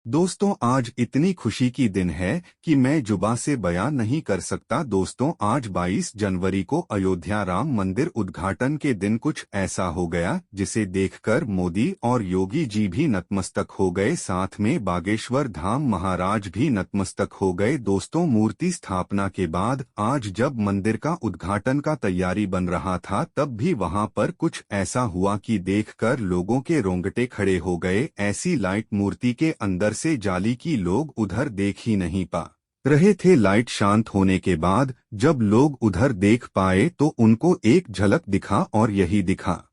दोस्तों आज इतनी खुशी की दिन है कि मैं जुबां से बयान नहीं कर सकता। दोस्तों आज 22 जनवरी को अयोध्या राम मंदिर उद्घाटन के दिन कुछ ऐसा हो गया जिसे देखकर मोदी और योगी जी भी नतमस्तक हो गए, साथ में बागेश्वर धाम महाराज भी नतमस्तक हो गए। दोस्तों मूर्ति स्थापना के बाद आज जब मंदिर का उद्घाटन का तैयारी बन रहा था तब भी वहां पर कुछ ऐसा हुआ कि देखकर लोगों के रोंगटे खड़े हो गए। ऐसी लाइट मूर्ति के अंदर से जाली की लोग उधर देख ही नहीं पा रहे थे। लाइट शांत होने के बाद जब लोग उधर देख पाए तो उनको एक झलक दिखा और यही दिखा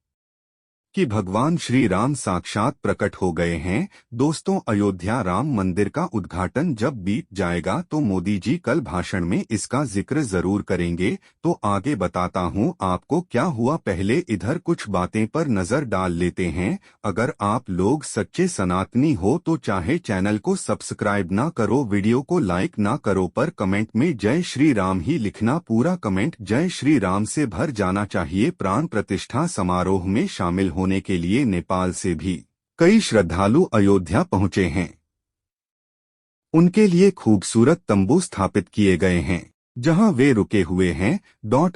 कि भगवान श्री राम साक्षात प्रकट हो गए हैं। दोस्तों अयोध्या राम मंदिर का उद्घाटन जब बीत जाएगा तो मोदी जी कल भाषण में इसका जिक्र जरूर करेंगे। तो आगे बताता हूं आपको क्या हुआ, पहले इधर कुछ बातें पर नजर डाल लेते हैं। अगर आप लोग सच्चे सनातनी हो तो चाहे चैनल को सब्सक्राइब ना करो, वीडियो को लाइक ना करो, पर कमेंट में जय श्री राम ही लिखना। पूरा कमेंट जय श्री राम से भर जाना चाहिए। प्राण प्रतिष्ठा समारोह में शामिल होने के लिए नेपाल से भी कई श्रद्धालु अयोध्या पहुंचे हैं। उनके लिए खूबसूरत तंबू स्थापित किए गए हैं जहां वे रुके हुए हैं।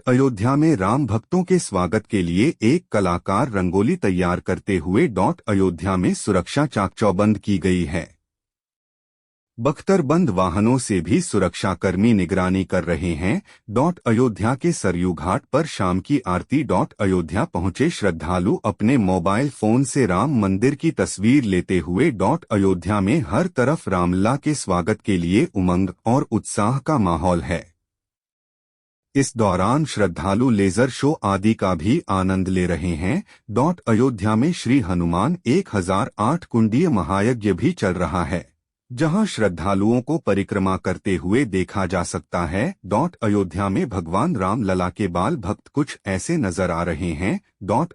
अयोध्या में राम भक्तों के स्वागत के लिए एक कलाकार रंगोली तैयार करते हुए अयोध्या में सुरक्षा चाक चौबंद की गई है। बख्तरबंद वाहनों से भी सुरक्षाकर्मी निगरानी कर रहे हैं। अयोध्या के सरयू घाट पर शाम की आरती। अयोध्या पहुंचे श्रद्धालु अपने मोबाइल फोन से राम मंदिर की तस्वीर लेते हुए अयोध्या में हर तरफ रामलला के स्वागत के लिए उमंग और उत्साह का माहौल है। इस दौरान श्रद्धालु लेजर शो आदि का भी आनंद ले रहे हैं। अयोध्या में श्री हनुमान 1008 कुंडीय महायज्ञ भी चल रहा है जहां श्रद्धालुओं को परिक्रमा करते हुए देखा जा सकता है। अयोध्या में भगवान राम लला के बाल भक्त कुछ ऐसे नजर आ रहे हैं।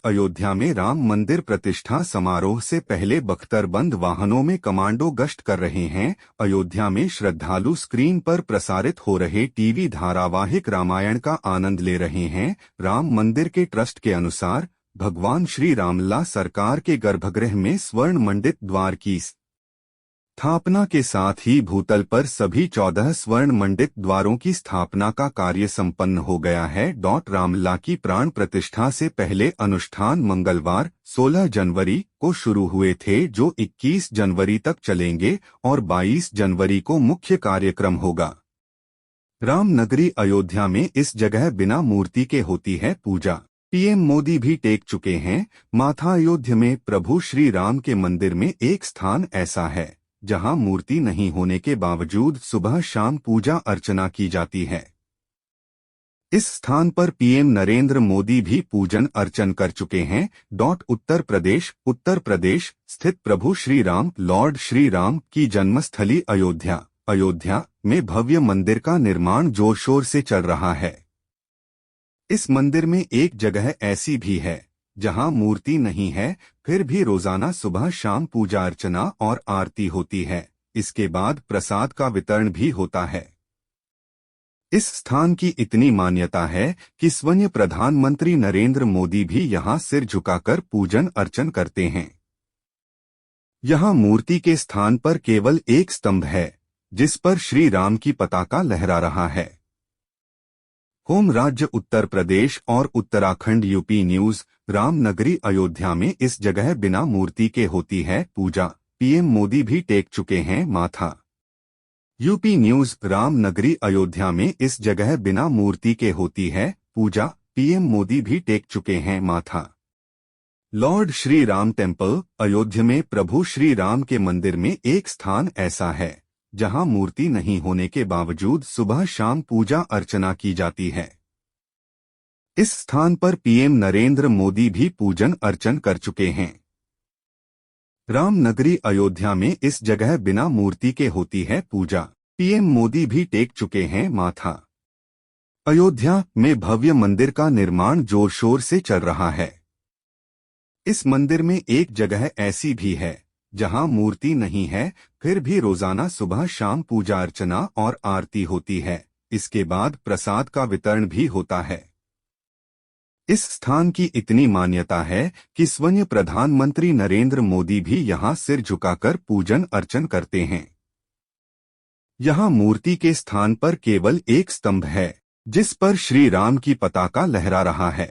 अयोध्या में राम मंदिर प्रतिष्ठा समारोह से पहले बख्तरबंद वाहनों में कमांडो गश्त कर रहे हैं। अयोध्या में श्रद्धालु स्क्रीन पर प्रसारित हो रहे टीवी धारावाहिक रामायण का आनंद ले रहे हैं। राम मंदिर के ट्रस्ट के अनुसार भगवान श्री रामलला सरकार के गर्भगृह में स्वर्ण मंडित द्वार की स्थापना के साथ ही भूतल पर सभी 14 स्वर्ण मंडित द्वारों की स्थापना का कार्य संपन्न हो गया है। रामलला की प्राण प्रतिष्ठा से पहले अनुष्ठान मंगलवार 16 जनवरी को शुरू हुए थे जो 21 जनवरी तक चलेंगे और 22 जनवरी को मुख्य कार्यक्रम होगा। रामनगरी अयोध्या में इस जगह बिना मूर्ति के होती है पूजा। पीएम मोदी भी टेक चुके हैं माथा। अयोध्या में प्रभु श्री राम के मंदिर में एक स्थान ऐसा है जहां मूर्ति नहीं होने के बावजूद सुबह शाम पूजा अर्चना की जाती है। इस स्थान पर पीएम नरेंद्र मोदी भी पूजन अर्चन कर चुके हैं। उत्तर प्रदेश स्थित प्रभु श्री राम लॉर्ड श्री राम की जन्मस्थली अयोध्या में भव्य मंदिर का निर्माण जोर शोर से चल रहा है। इस मंदिर में एक जगह ऐसी भी है जहां मूर्ति नहीं है, फिर भी रोजाना सुबह शाम पूजा अर्चना और आरती होती है। इसके बाद प्रसाद का वितरण भी होता है। इस स्थान की इतनी मान्यता है कि स्वयं प्रधानमंत्री नरेंद्र मोदी भी यहां सिर झुकाकर पूजन अर्चन करते हैं। यहां मूर्ति के स्थान पर केवल एक स्तंभ है जिस पर श्री राम की पताका लहरा रहा है। होम राज्य उत्तर प्रदेश और उत्तराखंड। UP news. रामनगरी अयोध्या में इस जगह बिना मूर्ति के होती है पूजा। पीएम मोदी भी टेक चुके हैं माथा। UP news. रामनगरी अयोध्या में इस जगह बिना मूर्ति के होती है पूजा। पीएम मोदी भी टेक चुके हैं माथा। Lord Shri Ram temple. अयोध्या में प्रभु श्री राम के मंदिर में एक स्थान ऐसा है जहां मूर्ति नहीं होने के बावजूद सुबह शाम पूजा अर्चना की जाती है। इस स्थान पर पीएम नरेंद्र मोदी भी पूजन अर्चन कर चुके हैं। रामनगरी अयोध्या में इस जगह बिना मूर्ति के होती है पूजा। पीएम मोदी भी टेक चुके हैं माथा। अयोध्या में भव्य मंदिर का निर्माण जोर शोर से चल रहा है। इस मंदिर में एक जगह ऐसी भी है जहां मूर्ति नहीं है, फिर भी रोजाना सुबह शाम पूजा अर्चना और आरती होती है। इसके बाद प्रसाद का वितरण भी होता है। इस स्थान की इतनी मान्यता है कि स्वयं प्रधानमंत्री नरेंद्र मोदी भी यहाँ सिर झुकाकर पूजन अर्चन करते हैं। यहाँ मूर्ति के स्थान पर केवल एक स्तंभ है, जिस पर श्री राम की पताका लहरा रहा है।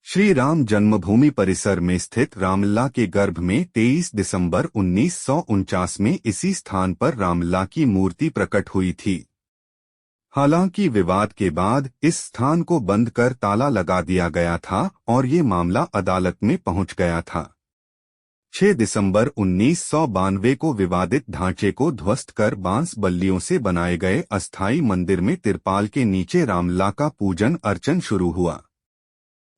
श्री राम जन्मभूमि परिसर में स्थित रामलला के गर्भ में 23 दिसंबर 1949 में इसी स्थान पर रामलला की मूर्ति प्रकट हुई थी। हालांकि विवाद के बाद इस स्थान को बंद कर ताला लगा दिया गया था और ये मामला अदालत में पहुंच गया था। 6 दिसंबर 1992 को विवादित ढांचे को ध्वस्त कर बांस बल्लियों से बनाए गए अस्थायी मंदिर में तिरपाल के नीचे रामलला का पूजन अर्चन शुरू हुआ।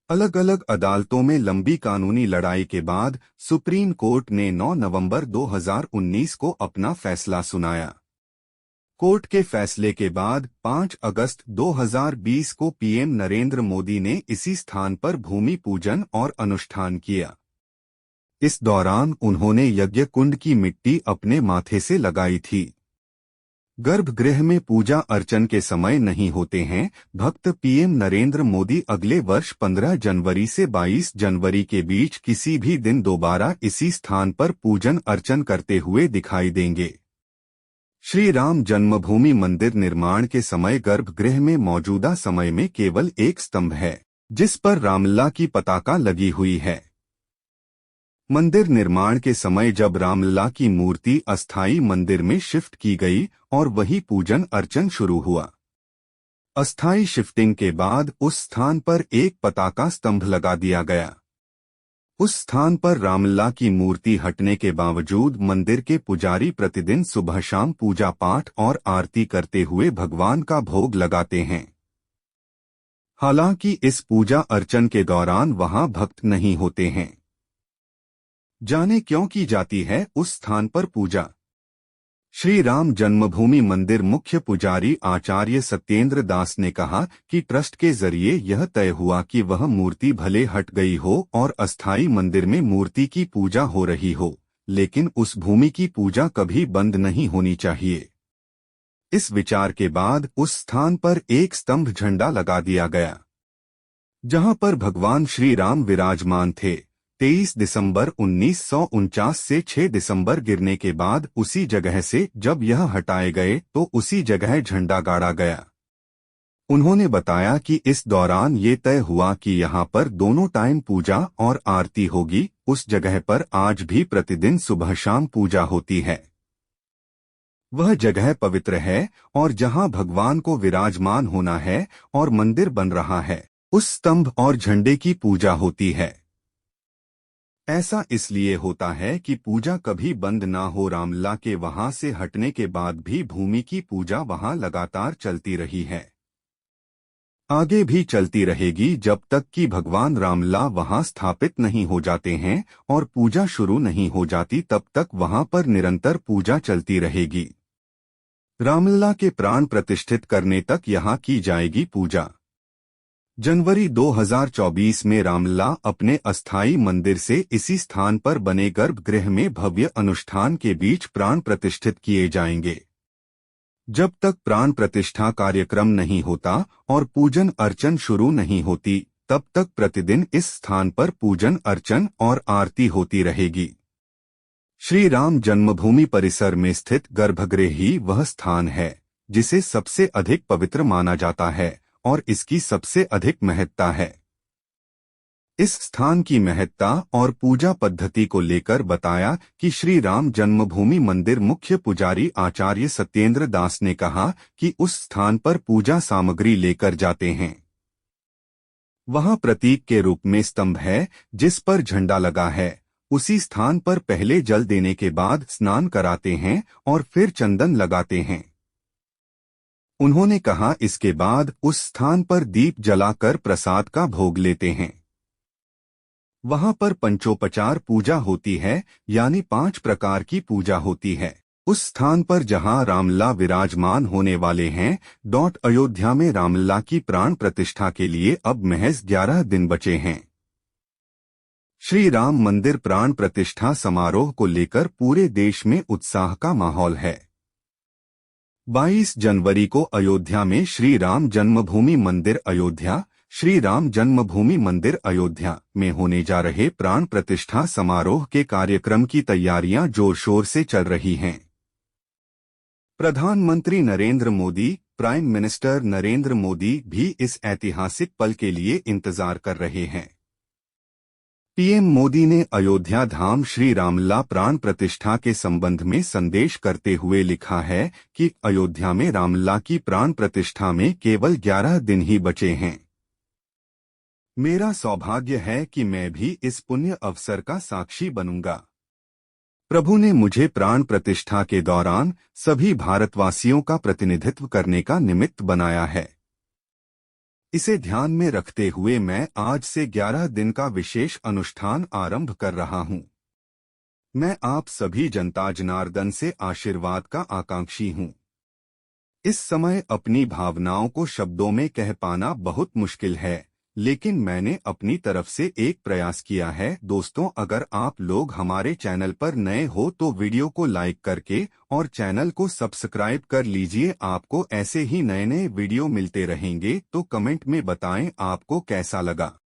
अलग अलग अदालतों में लंबी कानूनी लड़ाई के बाद सुप्रीम कोर्ट ने 9 नवंबर 2019 को अपना फैसला सुनाया। कोर्ट के फैसले के बाद 5 अगस्त 2020 को पीएम नरेंद्र मोदी ने इसी स्थान पर भूमि पूजन और अनुष्ठान किया। इस दौरान उन्होंने यज्ञ कुंड की मिट्टी अपने माथे से लगाई थी। गर्भगृह में पूजा अर्चन के समय नहीं होते हैं। भक्त पीएम नरेंद्र मोदी अगले वर्ष 15 जनवरी से 22 जनवरी के बीच किसी भी दिन दोबारा इसी स्थान पर पूजन अर्चन करते हुए दिखाई देंगे। श्री राम जन्मभूमि मंदिर निर्माण के समय गर्भगृह में मौजूदा समय में केवल एक स्तंभ है, जिस पर रामलला की पताका लगी हुई है। मंदिर निर्माण के समय जब रामलला की मूर्ति अस्थायी मंदिर में शिफ्ट की गई और वही पूजन अर्चन शुरू हुआ। अस्थायी शिफ्टिंग के बाद उस स्थान पर एक पताका स्तंभ लगा दिया गया। उस स्थान पर रामलला की मूर्ति हटने के बावजूद मंदिर के पुजारी प्रतिदिन सुबह शाम पूजा पाठ और आरती करते हुए भगवान का भोग लगाते हैं। हालांकि इस पूजा अर्चन के दौरान वहां भक्त नहीं होते हैं। जाने क्यों की जाती है उस स्थान पर पूजा। श्री राम जन्मभूमि मंदिर मुख्य पुजारी आचार्य सत्येंद्र दास ने कहा कि ट्रस्ट के जरिए यह तय हुआ कि वह मूर्ति भले हट गई हो और अस्थायी मंदिर में मूर्ति की पूजा हो रही हो, लेकिन उस भूमि की पूजा कभी बंद नहीं होनी चाहिए। इस विचार के बाद उस स्थान पर एक स्तंभ झंडा लगा दिया गया, जहां पर भगवान श्री राम विराजमान थे। 23 दिसंबर 1949 से 6 दिसंबर गिरने के बाद उसी जगह से जब यह हटाए गए तो उसी जगह झंडा गाड़ा गया। उन्होंने बताया कि इस दौरान ये तय हुआ कि यहाँ पर दोनों टाइम पूजा और आरती होगी। उस जगह पर आज भी प्रतिदिन सुबह शाम पूजा होती है। वह जगह पवित्र है और जहाँ भगवान को विराजमान होना है और मंदिर बन रहा है, उस स्तंभ और झंडे की पूजा होती है। ऐसा इसलिए होता है कि पूजा कभी बंद ना हो। रामलला के वहां से हटने के बाद भी भूमि की पूजा वहां लगातार चलती रही है, आगे भी चलती रहेगी जब तक कि भगवान रामलला वहां स्थापित नहीं हो जाते हैं और पूजा शुरू नहीं हो जाती, तब तक वहां पर निरंतर पूजा चलती रहेगी। रामलला के प्राण प्रतिष्ठित करने तक यहाँ की जाएगी पूजा। जनवरी 2024 में रामलला अपने अस्थायी मंदिर से इसी स्थान पर बने गर्भगृह में भव्य अनुष्ठान के बीच प्राण प्रतिष्ठित किए जाएंगे। जब तक प्राण प्रतिष्ठा कार्यक्रम नहीं होता और पूजन अर्चन शुरू नहीं होती, तब तक प्रतिदिन इस स्थान पर पूजन अर्चन और आरती होती रहेगी। श्री राम जन्मभूमि परिसर में स्थित गर्भगृह ही वह स्थान है जिसे सबसे अधिक पवित्र माना जाता है और इसकी सबसे अधिक महत्ता है। इस स्थान की महत्ता और पूजा पद्धति को लेकर बताया कि श्री राम जन्मभूमि मंदिर मुख्य पुजारी आचार्य सत्येंद्र दास ने कहा कि उस स्थान पर पूजा सामग्री लेकर जाते हैं। वहां प्रतीक के रूप में स्तंभ है जिस पर झंडा लगा है। उसी स्थान पर पहले जल देने के बाद स्नान कराते हैं और फिर चंदन लगाते हैं। उन्होंने कहा इसके बाद उस स्थान पर दीप जलाकर प्रसाद का भोग लेते हैं। वहां पर पंचोपचार पूजा होती है, यानी 5 प्रकार की पूजा होती है। उस स्थान पर जहां रामलला विराजमान होने वाले हैं। अयोध्या में रामलला की प्राण प्रतिष्ठा के लिए अब महज 11 दिन बचे हैं। श्री राम मंदिर प्राण प्रतिष्ठा समारोह को लेकर पूरे देश में उत्साह का माहौल है। 22 जनवरी को अयोध्या में श्री राम जन्मभूमि मंदिर अयोध्या श्री राम जन्मभूमि मंदिर अयोध्या में होने जा रहे प्राण प्रतिष्ठा समारोह के कार्यक्रम की तैयारियां जोर शोर से चल रही हैं। प्रधानमंत्री नरेंद्र मोदी, प्राइम मिनिस्टर नरेंद्र मोदी भी इस ऐतिहासिक पल के लिए इंतजार कर रहे हैं। पीएम मोदी ने अयोध्या धाम श्री रामलला प्राण प्रतिष्ठा के संबंध में संदेश करते हुए लिखा है कि अयोध्या में रामलला की प्राण प्रतिष्ठा में केवल 11 दिन ही बचे हैं। मेरा सौभाग्य है कि मैं भी इस पुण्य अवसर का साक्षी बनूंगा। प्रभु ने मुझे प्राण प्रतिष्ठा के दौरान सभी भारतवासियों का प्रतिनिधित्व करने का निमित्त बनाया है। इसे ध्यान में रखते हुए मैं आज से 11 दिन का विशेष अनुष्ठान आरंभ कर रहा हूं। मैं आप सभी जनता जनार्दन से आशीर्वाद का आकांक्षी हूं। इस समय अपनी भावनाओं को शब्दों में कह पाना बहुत मुश्किल है, लेकिन मैंने अपनी तरफ से एक प्रयास किया है। दोस्तों, अगर आप लोग हमारे चैनल पर नए हो तो वीडियो को लाइक करके और चैनल को सब्सक्राइब कर लीजिए। आपको ऐसे ही नए नए वीडियो मिलते रहेंगे, तो कमेंट में बताएं आपको कैसा लगा।